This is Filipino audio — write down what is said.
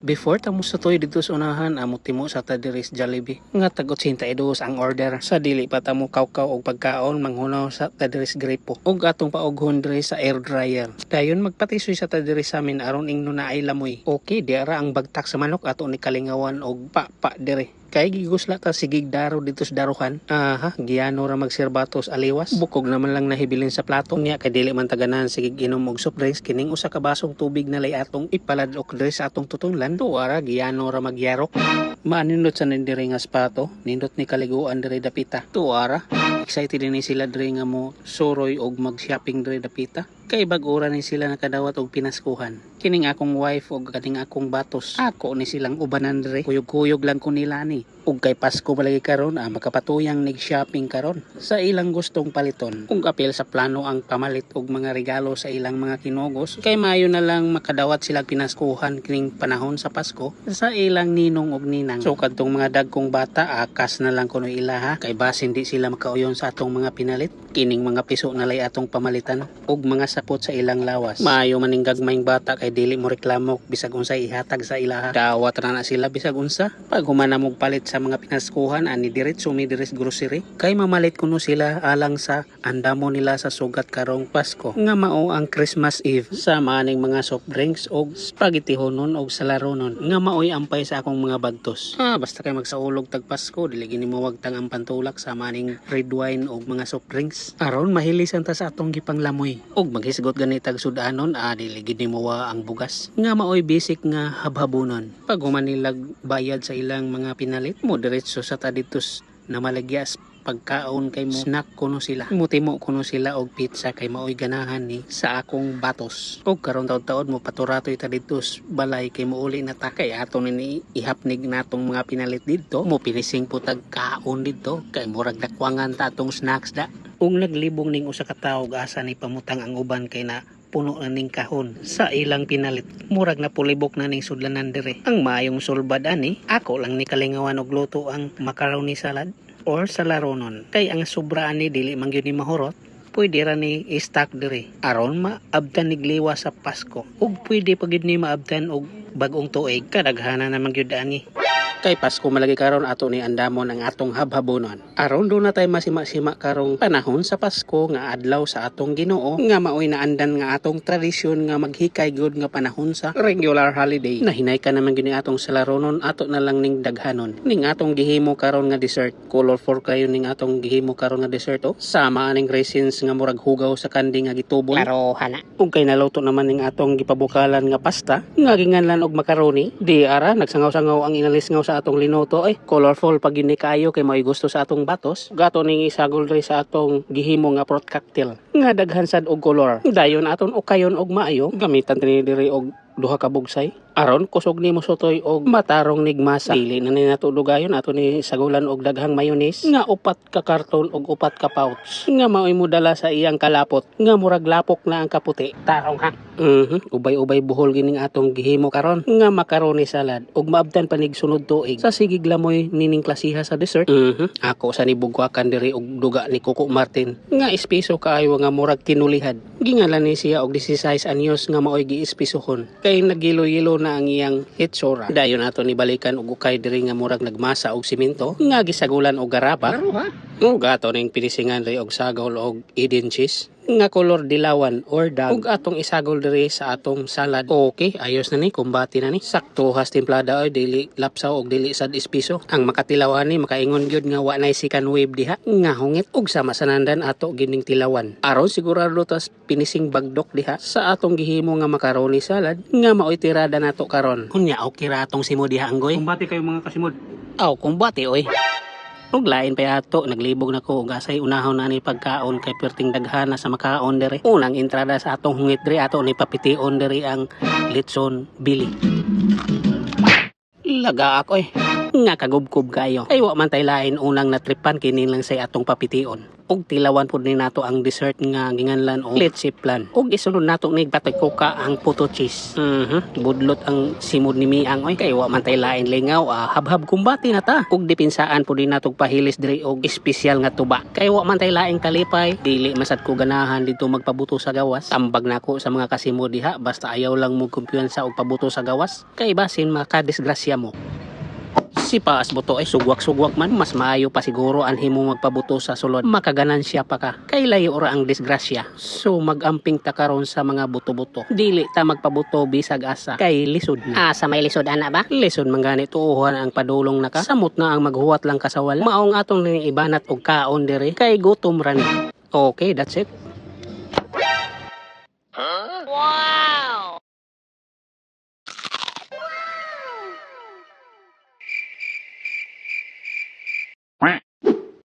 Before tamo sa toy dito sa unahan, amo timo sa tadiris Jollibee. Nga tag 82 ang order. Sa dili pa tamo kawkaw og pagkaon manghunaw sa tadiris Gripo. Og atong paoghon diri sa air dryer. Dayon magpatisoy sa tadiris sa amin aron ingno na ay lamoy. Okay, diara ang bagtak sa manok ato ni kalingawan og pa diri. Kay gigusla ta sigig daro dito sa daruhan. Aha, giyano ra magserbatos aliwas. Bukog naman lang nahibilin sa plato niya kay dili man taganan sigig inom og soft drinks kining usa ka basong tubig na lay atong ipaladok diri sa atong tutunlan. Tuara giyano ra magyarok. Maanindot sa nindiri nga spato, nindot ni kaliguan diri dapita. Tuara, excited ni sila diri nga mo suroy og mag-shopping diri dapita. Kay bag-ora ni sila nakadawat og pinaskuhan. Kining akong wife og kaning akong batos. Ako ni silang ubanan diri. Kuyog-kuyog lang ko nila ni. Ug kay Pasko balagi karon makapatuyang nag-shopping karon sa ilang gustong paliton. Kung apil sa plano ang pamalit og mga regalo sa ilang mga kinugos, kay maayo na lang makadawat sila pinaskuhan kining panahon sa Pasko sa ilang ninong og ninang. So kadtong mga dagkong bata akas na lang kuno ilaha kay basin di sila makauyon sa atong mga pinalit. Kining mga piso na lay atong pamalitan og mga sapot sa ilang lawas. Maayo maning gagmayng bata kay dili mo reklamo bisag unsa ihatag sa ilaha. Dawat na sila bisag unsa. Pag humana mog palit sa mga pinaskuhan ani diretso mi diri grocery kay mamalit kuno sila alang sa andamo nila sa sugat karong Pasko nga mao ang Christmas Eve sa maning mga soft drinks og spaghetti honon og salaronon nga maoy ampay sa akong mga bagtos. Basta kay magsaulog tag Pasko dili gini mo wagtang ang pantulak sa maning red wine og mga soft drinks aron mahilisan ta sa atong gipanglamoy og maghisgot ganitag sudanon dili gini mo ang bugas nga maoy basic nga habhabunon. Pag humanilag bayad sa ilang mga pinalit mo diretso sa taditos na malagyas pagkaon kay mo snack kuno sila mutimo kuno sila og pizza kay maoy ganahan ni sa akong batos og karon taud-taud mo paturatoy ta ditos balay kay mouli na ta kay ato ni ihapnig natong mga pinalit didto mo pinising putag kaon didto kay murag dakwangan ta atong snacks da ug naglibong ning usa ka tawo asa ni pamutang ang uban kay na puno na ning kahon sa ilang pinalit. Murag na pulibok na ning sudlanan dire. Ang maayong sulbad ani, ako lang ni kalingawan og luto ang macaroni salad or salaronon. Kay ang sobra ani dili man gyud ni mahurot. Pwede ra ni i-stock dire aron maabtan nigliwa sa Pasko. Ug pwede pa gyud ni maabtan og bag-ong tuig kadaghanan naman gyud ani. Kay Pasko malagi karon ato ni andamon ang atong habhabonon. Aron do na tay masima-sima karong panahon sa Pasko nga adlaw sa atong Ginoo nga maoy naandan nga atong tradisyon nga maghikay gyud nga panahon sa regular holiday. Nahinay ka naman gyud ni atong salaronon ato na lang ning daghanon. Ning atong gihimo karon nga dessert, colorful kayo ning atong gihimo karon nga dessert sama aning raisins nga murag hugaw sa kandi nga gitubon. Klaro hana. Ug kay naluto naman ning atong gipabukalan nga pasta nga ginganlan og macaroni. Di ara nagsangaw-sangaw ang inalis nga sa atong linuto colorful pag gini kayo kay may gusto sa atong batos gato ning isagol diri sa atong gihimo nga fruit cocktail nga daghan sad og color dayon aton ukayon og maayo gamitan tini diri og duha ka bugsay aron kusog nimo sotoy og matarong nigmasa dili na ni nato dugayon ato ni sagulan og daghang mayonnaise nga upat ka karton og upat ka pouch nga maoy mo dala sa iyang kalapot nga murag lapok na ang kaputi tarong ha ubay-ubay buhol gining atong gihimo karon nga macaroni salad og maabtan panig sunod tuig sa sigig lamoy nining klasiha sa dessert ako sa nibugwakan diri og duga ni Coco Martin nga espeso kaayo nga murag tinulihad gingalan ni siya og 16 anyos nga maoy giespesohon kay nagilo-yelo na ang iyang hitsura dayon ato ni balikan og ukay diri nga murag nagmasa og simento nga gisagulan og garapa ug ato ning pinisingan diri og sagol og Eden cheese nga color dilawan or dag ug atong isagol diri sa atong salad. Okay, ayos na ni kumbati na ni sakto has timplada oy dili lapsaw og dili sad espiso ang makatilawan ni makaingon gyud nga wa nay second wave diha nga hungit ug sama sanandan ato gining tilawan aron sigurado tas pinising bagdok diha sa atong gihimo nga macaroni salad nga maoy tirada nato karon unya okay ra atong simod diha anggoy kumbati kayo mga kasimod kumbati oy. Ug lain pa ato naglibog na ko ug asay unahon na ni pagkaon kay perting daghana sa makaon diri. Unang entrada sa atong hungit diri ato ni papition diri ang litson bili. Laga ako nga kagubkob kayo. Ay wa man tay lain unang natripan kini lang say atong papition. Og tilawan pud ni nato ang dessert nga ginganlan og leche plan. Og isunod nato ni batoy kuka ang puto cheese. Budlot ang simod ni Miang oy. Kay wa man tay lain lingaw, habhab kumbati na ta. Og dipinsaan pud ni nato pahilis diri og espesyal nga tuba. Kay wa man tay laing kalipay, dili masad ko ganahan dito magpabuto sa gawas. Tambag nako sa mga kasimod diha basta ayaw lang mo kumpiyansa og pabuto sa gawas. Kay basin makadisgrasya mo. Si Paas Buto ay sugwak-sugwak man, mas maayo pa siguro anhin mo magpabuto sa sulod. Makaganansya pa ka, kay layo ora ang disgrasya. So magamping ta karon sa mga buto-buto. Dili ta magpabuto bisag asa, kay lisod na. Sa may lisod ana ba? Lisod man gani tuuhan ang padulong naka. Samot na ang maghuwat lang ka sa wala. Maong atong ni ibanat og kaon diri, kay gutom ra ni. Okay, that's it. Wow!